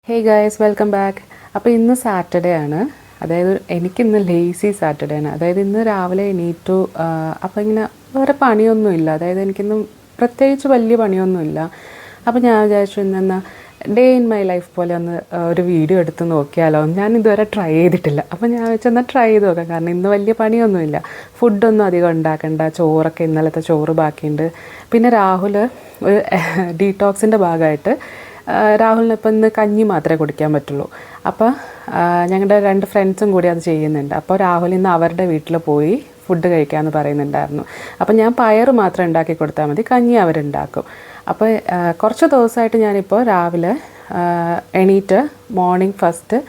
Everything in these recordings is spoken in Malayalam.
Hey guys welcome back. അപ്പോൾ ഇന്ന് സാറ്റർഡേ ആണ്, അതായത് എനിക്കിന്ന് ലേസി സാറ്റർഡേ ആണ്. അതായത് ഇന്ന് രാവിലെ എണീറ്റു. അപ്പോൾ ഇങ്ങനെ വേറെ പണിയൊന്നുമില്ല, അതായത് എനിക്കിന്ന് പ്രത്യേകിച്ച് വലിയ പണിയൊന്നുമില്ല. അപ്പോൾ ഞാൻ വിചാരിച്ചു ഇന്നെന്നാൽ ഡേ ഇൻ മൈ ലൈഫ് പോലെ ഒന്ന് ഒരു വീഡിയോ എടുത്ത് നോക്കിയാലോ. ഞാൻ ഇതുവരെ ട്രൈ ചെയ്തിട്ടില്ല, അപ്പോൾ ഞാൻ വെച്ചെന്നാൽ ട്രൈ ചെയ്ത് നോക്കാം. കാരണം ഇന്ന് വലിയ പണിയൊന്നുമില്ല, ഫുഡൊന്നും അധികം ഉണ്ടാക്കണ്ട, ചോറൊക്കെ ഇന്നലത്തെ ചോറ് ബാക്കിയുണ്ട്. പിന്നെ രാഹുൽ ഒരു ഡീടോക്സിൻ്റെ ഭാഗമായിട്ട് രാഹുലിന് ഇപ്പം ഇന്ന് കഞ്ഞി മാത്രമേ കുടിക്കാൻ പറ്റുള്ളൂ. അപ്പോൾ ഞങ്ങളുടെ 2 ഫ്രണ്ട്സും കൂടി അത് ചെയ്യുന്നുണ്ട്. അപ്പോൾ രാഹുൽ ഇന്ന് അവരുടെ വീട്ടിൽ പോയി ഫുഡ് കഴിക്കാമെന്ന് പറയുന്നുണ്ടായിരുന്നു. അപ്പോൾ ഞാൻ പയർ മാത്രം ഉണ്ടാക്കി കൊടുത്താൽ മതി, കഞ്ഞി അവരുണ്ടാക്കും. അപ്പോൾ കുറച്ച് ദിവസമായിട്ട് ഞാനിപ്പോൾ രാവിലെ എണീറ്റ് morning first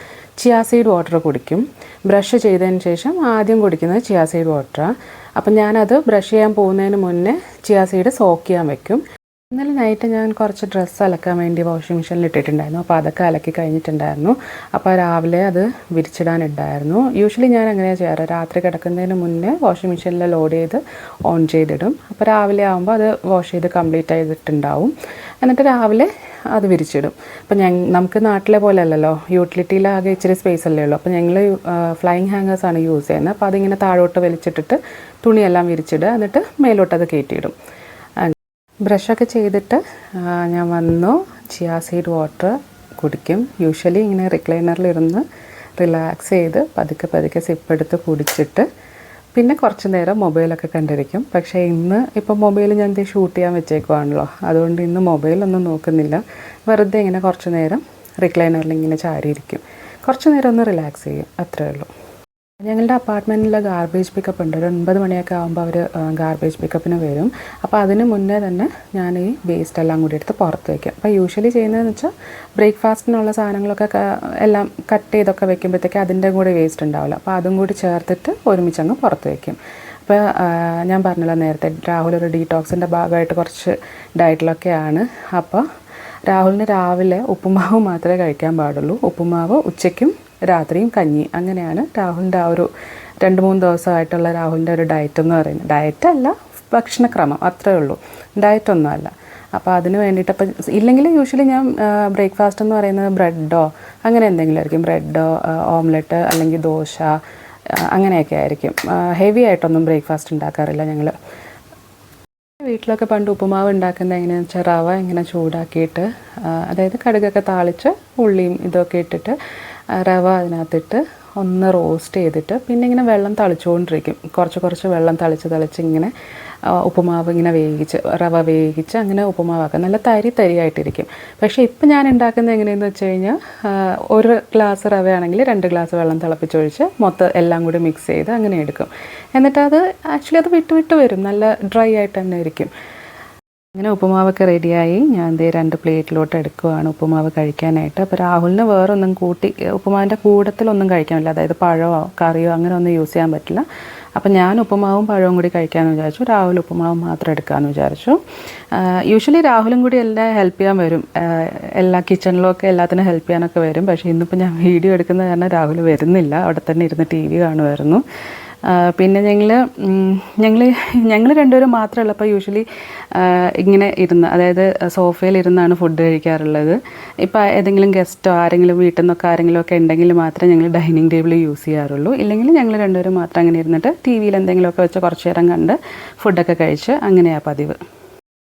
chia seed water കുടിക്കും. ബ്രഷ് ചെയ്തതിന് ശേഷം ആദ്യം കുടിക്കുന്നത് ചിയാ സീഡ് വാട്ടറാണ്. അപ്പം ഞാനത് ബ്രഷ് ചെയ്യാൻ പോകുന്നതിന് മുന്നേ ചിയാ സീഡ് സോക്ക് ചെയ്യാൻ വെക്കും. ഇന്നലെ നൈറ്റ് ഞാൻ കുറച്ച് ഡ്രസ്സ് അലക്കാൻ വേണ്ടി വാഷിംഗ് മെഷീനിൽ ഇട്ടിട്ടുണ്ടായിരുന്നു. അപ്പോൾ അതൊക്കെ അലക്കി കഴിഞ്ഞിട്ടുണ്ടായിരുന്നു. അപ്പോൾ രാവിലെ അത് വിരിച്ചിടാനുണ്ടായിരുന്നു. യൂഷ്വലി ഞാൻ അങ്ങനെയാണ് ചെയ്യാറ്, രാത്രി കിടക്കുന്നതിന് മുന്നേ വാഷിംഗ് മെഷീനിൽ ലോഡ് ചെയ്ത് ഓൺ ചെയ്തിടും. അപ്പോൾ രാവിലെ ആകുമ്പോൾ അത് വാഷ് ചെയ്ത് കംപ്ലീറ്റ് ചെയ്തിട്ടുണ്ടാവും. എന്നിട്ട് രാവിലെ അത് വിരിച്ചിടും. അപ്പോൾ നമുക്ക് നാട്ടിലെ പോലെ അല്ലല്ലോ, യൂട്ടിലിറ്റിയിലാകെ ഇച്ചിരി സ്പേസ് അല്ലേ ഉള്ളൂ. അപ്പോൾ ഞങ്ങൾ ഫ്ലൈയിങ് ഹാങ്ങേഴ്സാണ് യൂസ് ചെയ്യുന്നത്. അപ്പോൾ അതിങ്ങനെ താഴോട്ട് വലിച്ചിട്ടിട്ട് തുണിയെല്ലാം വിരിച്ചിടുക, എന്നിട്ട് മേലോട്ടത് കയറ്റിയിടും. ബ്രഷൊക്കെ ചെയ്തിട്ട് ഞാൻ വന്നു ചിയാ സീഡ് വാട്ടർ കുടിക്കും. യൂഷ്വലി ഇങ്ങനെ റിക്ലൈനറിലിരുന്ന് റിലാക്സ് ചെയ്ത് പതുക്കെ പതുക്കെ സിപ്പെടുത്ത് കുടിച്ചിട്ട് പിന്നെ കുറച്ച് നേരം മൊബൈലൊക്കെ കണ്ടിരിക്കും. പക്ഷേ ഇന്ന് ഇപ്പോൾ മൊബൈൽ ഞാൻ ഷൂട്ട് ചെയ്യാൻ വെച്ചേക്കുവാണല്ലോ, അതുകൊണ്ട് ഇന്ന് മൊബൈലൊന്നും നോക്കുന്നില്ല. വെറുതെ ഇങ്ങനെ കുറച്ച് നേരം റിക്ലൈനറിൽ ഇങ്ങനെ ചാരിയിരിക്കും, കുറച്ച് നേരം ഒന്ന് റിലാക്സ് ചെയ്യും, അത്രേ ഉള്ളൂ. ഞങ്ങളുടെ അപ്പാർട്ട്മെൻറ്റിൽ ഗാർബേജ് പിക്കപ്പ് ഉണ്ട്. ഒരു 9 മണിയൊക്കെ ആകുമ്പോൾ അവർ ഗാർബേജ് പിക്കപ്പിന് വരും. അപ്പോൾ അതിന് മുന്നേ തന്നെ ഞാൻ ഈ വേസ്റ്റ് എല്ലാം കൂടി എടുത്ത് പുറത്ത് വയ്ക്കും. അപ്പോൾ യൂഷ്വലി ചെയ്യുന്നതെന്ന് വെച്ചാൽ ബ്രേക്ക്ഫാസ്റ്റിനുള്ള സാധനങ്ങളൊക്കെ എല്ലാം കട്ട് ചെയ്തൊക്കെ വെക്കുമ്പോഴത്തേക്ക് അതിൻ്റെ കൂടെ വേസ്റ്റ് ഉണ്ടാവില്ല. അപ്പോൾ അതും കൂടി ചേർത്തിട്ട് ഒരുമിച്ചങ്ങ് പുറത്ത് വയ്ക്കും. അപ്പോൾ ഞാൻ പറഞ്ഞല്ലോ നേരത്തെ, രാഹുൽ ഒരു ഡീടോക്സിൻ്റെ ഭാഗമായിട്ട് കുറച്ച് ഡയറ്റിലൊക്കെയാണ്. അപ്പോൾ രാഹുലിന് രാവിലെ ഉപ്പുമാവ് മാത്രമേ കഴിക്കാൻ പാടുള്ളൂ. ഉപ്പുമാവ് ഉച്ചയ്ക്കും രാത്രിയും കഞ്ഞി, അങ്ങനെയാണ് രാഹുലിൻ്റെ ആ ഒരു 2-3 ദിവസമായിട്ടുള്ള രാഹുലിൻ്റെ ഒരു ഡയറ്റ് എന്ന് പറയുന്നത്. ഡയറ്റല്ല, ഭക്ഷണക്രമം, അത്രേ ഉള്ളൂ, ഡയറ്റൊന്നും അല്ല. അപ്പോൾ അതിന് വേണ്ടിയിട്ട് അപ്പം ഇല്ലെങ്കിൽ യൂഷ്വലി ഞാൻ ബ്രേക്ക്ഫാസ്റ്റ് എന്ന് പറയുന്നത് ബ്രെഡോ അങ്ങനെ എന്തെങ്കിലും ആയിരിക്കും. ബ്രെഡോ ഓംലെറ്റ് അല്ലെങ്കിൽ ദോശ അങ്ങനെയൊക്കെ ആയിരിക്കും. ഹെവി ആയിട്ടൊന്നും ബ്രേക്ക്ഫാസ്റ്റ് ഉണ്ടാക്കാറില്ല ഞങ്ങൾ. വീട്ടിലൊക്കെ പണ്ട് ഉപ്പുമാവ് ഉണ്ടാക്കുന്നത് എങ്ങനെയാണെന്ന് വെച്ചാൽ റവ ഇങ്ങനെ ചൂടാക്കിയിട്ട്, അതായത് കടുകൊക്കെ താളിച്ച് ഉള്ളിയും ഇതൊക്കെ ഇട്ടിട്ട് റവ അതിനകത്തിട്ട് ഒന്ന് റോസ്റ്റ് ചെയ്തിട്ട് പിന്നെ ഇങ്ങനെ വെള്ളം തളിച്ചുകൊണ്ടിരിക്കും. കുറച്ച് വെള്ളം തളിച്ച് ഇങ്ങനെ ഉപ്പുമാവ് ഇങ്ങനെ വേവിച്ച് റവ വേവിച്ച് അങ്ങനെ ഉപ്പുമാവാക്കാം. നല്ല തരിയായിട്ടിരിക്കും. പക്ഷേ ഇപ്പം ഞാൻ ഉണ്ടാക്കുന്നത് എങ്ങനെയെന്ന് വെച്ച് കഴിഞ്ഞാൽ 1 ഗ്ലാസ് റവയാണെങ്കിൽ 2 ഗ്ലാസ് വെള്ളം തിളപ്പിച്ചൊഴിച്ച് മൊത്തം എല്ലാം കൂടി മിക്സ് ചെയ്ത് അങ്ങനെ എടുക്കും. എന്നിട്ട് അത് ആക്ച്വലി അത് വിട്ട് വരും, നല്ല ഡ്രൈ ആയിട്ട് തന്നെ ഇരിക്കും. അങ്ങനെ ഉപ്പുമാവൊക്കെ റെഡിയായി ഞാൻ 2 പ്ലേറ്റിലോട്ട് എടുക്കുവാണ് ഉപ്പുമാവ് കഴിക്കാനായിട്ട്. അപ്പോൾ രാഹുലിന് വേറൊന്നും ഉപ്പുമാവിൻ്റെ കൂട്ടത്തിലൊന്നും കഴിക്കാനില്ല, അതായത് പഴമോ കറിയോ അങ്ങനെ ഒന്നും യൂസ് ചെയ്യാൻ പറ്റില്ല. അപ്പോൾ ഞാൻ ഉപ്പുമാവും പഴവും കൂടി കഴിക്കാമെന്ന് വിചാരിച്ചു. രാഹുൽ ഉപ്പുമാവും മാത്രം എടുക്കാമെന്ന് വിചാരിച്ചു. യൂഷ്വലി രാഹുലും കൂടി എല്ലാം ഹെൽപ്പ് ചെയ്യാൻ വരും, എല്ലാ കിച്ചണിലൊക്കെ എല്ലാത്തിനും ഹെൽപ്പ് ചെയ്യാനൊക്കെ വരും. പക്ഷേ ഇന്നിപ്പോൾ ഞാൻ വീഡിയോ എടുക്കുന്നത് കാരണം രാഹുൽ വരുന്നില്ല, അവിടെ തന്നെ ഇരുന്ന് TV കാണുമായിരുന്നു. പിന്നെ ഞങ്ങൾ 2 പേരും മാത്രമല്ല. അപ്പോൾ യൂഷ്വലി ഇങ്ങനെ ഇരുന്ന്, അതായത് സോഫയിലിരുന്നാണ് ഫുഡ് കഴിക്കാറുള്ളത്. ഇപ്പോൾ ഏതെങ്കിലും ഗസ്റ്റോ ആരെങ്കിലും വീട്ടിൽ നിന്നൊക്കെ ആരെങ്കിലുമൊക്കെ ഉണ്ടെങ്കിൽ മാത്രമേ ഞങ്ങൾ ഡൈനിങ് ടേബിൾ യൂസ് ചെയ്യാറുള്ളൂ. ഇല്ലെങ്കിൽ ഞങ്ങൾ 2 പേരും മാത്രം അങ്ങനെ ഇരുന്നിട്ട് TVയിൽ എന്തെങ്കിലുമൊക്കെ വെച്ച് കുറച്ച് നേരം കണ്ട് ഫുഡൊക്കെ കഴിച്ച് അങ്ങനെയാണ് പതിവ്.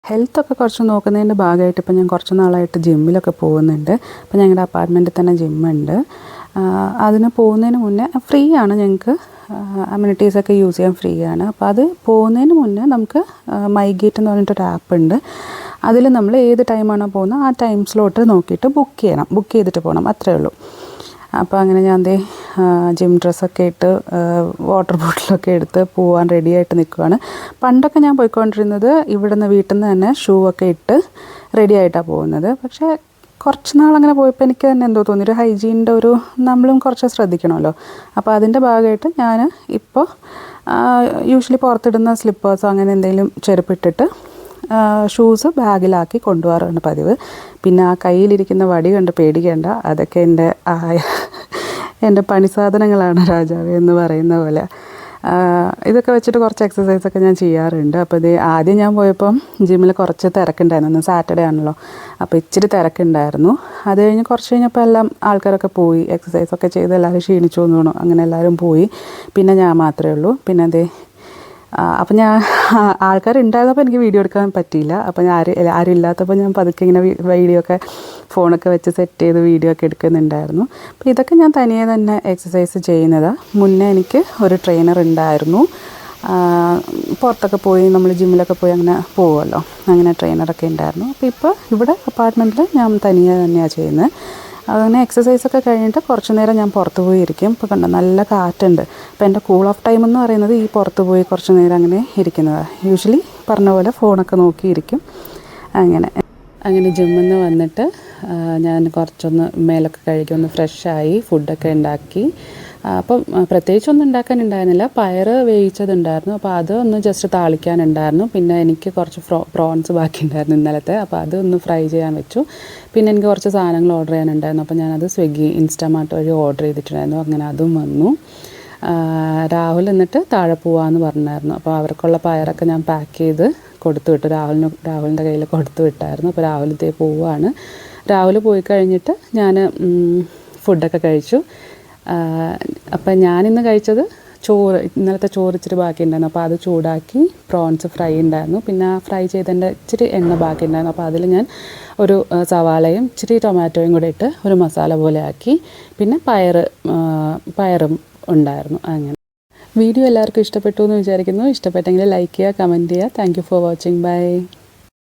ഹെൽത്തൊക്കെ കുറച്ച് നോക്കുന്നതിൻ്റെ ഭാഗമായിട്ട് ഇപ്പോൾ ഞാൻ കുറച്ച് നാളായിട്ട് ജിമ്മിലൊക്കെ പോകുന്നുണ്ട്. അപ്പോൾ ഞങ്ങളുടെ അപ്പാർട്ട്മെൻറ്റിൽ തന്നെ ജിമ്മുണ്ട്. അതിന് പോകുന്നതിന് മുന്നേ ഫ്രീ ആണ്, ഞങ്ങൾക്ക് അമ്യൂണിറ്റീസൊക്കെ യൂസ് ചെയ്യാൻ ഫ്രീ ആണ്. അപ്പോൾ അത് പോകുന്നതിന് മുന്നേ നമുക്ക് മൈഗേറ്റ് എന്ന് പറഞ്ഞിട്ടൊരു ആപ്പ് ഉണ്ട്. അതിൽ നമ്മൾ ഏത് ടൈമാണോ പോകുന്നത് ആ ടൈം സ്ലോട്ട് നോക്കിയിട്ട് ബുക്ക് ചെയ്തിട്ട് പോകണം, അത്രേ ഉള്ളൂ. അപ്പോൾ അങ്ങനെ ഞാൻ ജിം ഡ്രസ്സൊക്കെ ഇട്ട് വാട്ടർ ബോട്ടിലൊക്കെ എടുത്ത് പോകാൻ റെഡിയായിട്ട് നിൽക്കുവാണ്. പണ്ടൊക്കെ ഞാൻ പോയിക്കൊണ്ടിരുന്നത് വീട്ടിൽ നിന്ന് തന്നെ ഷൂ ഒക്കെ ഇട്ട് റെഡി ആയിട്ടാണ് പോകുന്നത്. പക്ഷേ കുറച്ച് നാളങ്ങനെ പോയപ്പോൾ എനിക്ക് തന്നെ എന്തോ തോന്നി, ഒരു ഹൈജീനിൻ്റെ നമ്മളും കുറച്ച് ശ്രദ്ധിക്കണമല്ലോ. അപ്പോൾ അതിൻ്റെ ഭാഗമായിട്ട് ഞാൻ ഇപ്പോൾ യൂഷ്വലി പുറത്തിടുന്ന സ്ലിപ്പേഴ്സോ അങ്ങനെ എന്തെങ്കിലും ചെരുപ്പിട്ടിട്ട് ഷൂസ് ബാഗിലാക്കി കൊണ്ടുപോകാറാണ് പതിവ്. പിന്നെ ആ കയ്യിലിരിക്കുന്ന വടി കണ്ട് പേടിക്കേണ്ട, അതൊക്കെ എൻ്റെ പണി സാധനങ്ങളാണ് രാജാവേ എന്ന് പറയുന്ന പോലെ. ഇതൊക്കെ വെച്ചിട്ട് കുറച്ച് എക്സസൈസൊക്കെ ഞാൻ ചെയ്യാറുണ്ട്. അപ്പോൾ ഇത് ആദ്യം ഞാൻ പോയപ്പം ജിമ്മിൽ കുറച്ച് തിരക്കുണ്ടായിരുന്നു. ഇന്ന് സാറ്റർഡേ ആണല്ലോ, അപ്പോൾ ഇച്ചിരി തിരക്കുണ്ടായിരുന്നു. അത് കഴിഞ്ഞ് കുറച്ച് കഴിഞ്ഞപ്പോൾ എല്ലാം ആൾക്കാരൊക്കെ പോയി, എക്സസൈസൊക്കെ ചെയ്ത് എല്ലാവരും ക്ഷീണിച്ചു എന്ന് തോന്നുന്നു. അങ്ങനെ എല്ലാവരും പോയി. പിന്നെ ഞാൻ മാത്രമേ ഉള്ളൂ. പിന്നെ അപ്പം ഞാൻ ആൾക്കാരുണ്ടായിരുന്നപ്പോൾ എനിക്ക് വീഡിയോ എടുക്കാൻ പറ്റിയില്ല. അപ്പോൾ ഞാൻ ആരും ഇല്ലാത്തപ്പോൾ ഞാൻ പതുക്കെ ഇങ്ങനെ വീഡിയോ ഒക്കെ ഫോണൊക്കെ വെച്ച് സെറ്റ് ചെയ്ത് വീഡിയോ ഒക്കെ എടുക്കുന്നുണ്ടായിരുന്നു. അപ്പോൾ ഇതൊക്കെ ഞാൻ തനിയെ തന്നെ എക്സസൈസ് ചെയ്യുന്നതാണ്. മുന്നേ എനിക്ക് ഒരു ട്രെയിനർ ഉണ്ടായിരുന്നു. പുറത്തൊക്കെ പോയി നമ്മൾ ജിമ്മിലൊക്കെ പോയി അങ്ങനെ പോകുമല്ലോ, അങ്ങനെ ട്രെയിനറൊക്കെ ഉണ്ടായിരുന്നു. അപ്പോൾ ഇപ്പോൾ ഇവിടെ അപ്പാർട്ട്മെൻറ്റിൽ ഞാൻ തനിയെ തന്നെയാണ് ചെയ്യുന്നത്. അങ്ങനെ എക്സസൈസൊക്കെ കഴിഞ്ഞിട്ട് കുറച്ച് നേരം ഞാൻ പുറത്ത് പോയി ഇരിക്കും. ഇപ്പോൾ കണ്ടോ നല്ല കാറ്റുണ്ട്. അപ്പോൾ എൻ്റെ കൂൾ ഓഫ് ടൈം എന്ന് പറയുന്നത് ഈ പുറത്ത് പോയി കുറച്ച് നേരം അങ്ങനെ ഇരിക്കുന്നതാണ്. യൂഷ്വലി പറഞ്ഞ പോലെ ഫോണൊക്കെ നോക്കിയിരിക്കും. അങ്ങനെ ജിമ്മിൽ നിന്ന് വന്നിട്ട് ഞാൻ കുറച്ചൊന്ന് മേലൊക്കെ കഴുകി ഒന്ന് ഫ്രഷായി ഫുഡൊക്കെ ഉണ്ടാക്കി. അപ്പം പ്രത്യേകിച്ചൊന്നും ഉണ്ടാക്കാനുണ്ടായിരുന്നില്ല. പയർ വേവിച്ചതുണ്ടായിരുന്നു, അപ്പോൾ അതൊന്ന് ജസ്റ്റ് താളിക്കാനുണ്ടായിരുന്നു. പിന്നെ എനിക്ക് കുറച്ച് പ്രോൺസ് ബാക്കിയുണ്ടായിരുന്നു ഇന്നലത്തെ, അപ്പോൾ അതൊന്ന് ഫ്രൈ ചെയ്യാൻ വെച്ചു. പിന്നെ എനിക്ക് കുറച്ച് സാധനങ്ങൾ ഓർഡർ ചെയ്യാനുണ്ടായിരുന്നു, അപ്പോൾ ഞാനത് സ്വിഗ്ഗി ഇൻസ്റ്റാമാർട്ട് വഴി ഓർഡർ ചെയ്തിട്ടുണ്ടായിരുന്നു. അങ്ങനെ അതും വന്നു. രാഹുൽ എന്നിട്ട് താഴെ പോവാമെന്ന് പറഞ്ഞായിരുന്നു. അപ്പോൾ അവർക്കുള്ള പയറൊക്കെ ഞാൻ പാക്ക് ചെയ്ത് കൊടുത്തു വിട്ടു. രാഹുലിൻ്റെ കയ്യിൽ കൊടുത്തു വിട്ടായിരുന്നു. അപ്പോൾ രാഹുൽ ഇതേ പോവുകയാണ്. രാഹുൽ പോയി കഴിഞ്ഞിട്ട് ഞാൻ ഫുഡൊക്കെ കഴിച്ചു. അപ്പം ഞാനിന്ന് കഴിച്ചത് ഇന്നലത്തെ ചോറ് ഇച്ചിരി ബാക്കിയുണ്ടായിരുന്നു. അപ്പോൾ അത് ചൂടാക്കി പ്രോൺസ് ഫ്രൈ ഉണ്ടായിരുന്നു. പിന്നെ ഫ്രൈ ചെയ്തതിൻ്റെ ഇച്ചിരി എണ്ണ ബാക്കിയുണ്ടായിരുന്നു. അപ്പോൾ അതിൽ ഞാൻ ഒരു സവാളയും ഇച്ചിരി ടൊമാറ്റോയും കൂടെ ഇട്ട് ഒരു മസാല പോലെ ആക്കി. പിന്നെ പയറും ഉണ്ടായിരുന്നു. അങ്ങനെ വീഡിയോ എല്ലാവർക്കും ഇഷ്ടപ്പെട്ടു എന്ന് വിചാരിക്കുന്നു. ഇഷ്ടപ്പെട്ടെങ്കിൽ ലൈക്ക് ചെയ്യുക, കമൻറ്റ് ചെയ്യുക. Thank you for watching. By.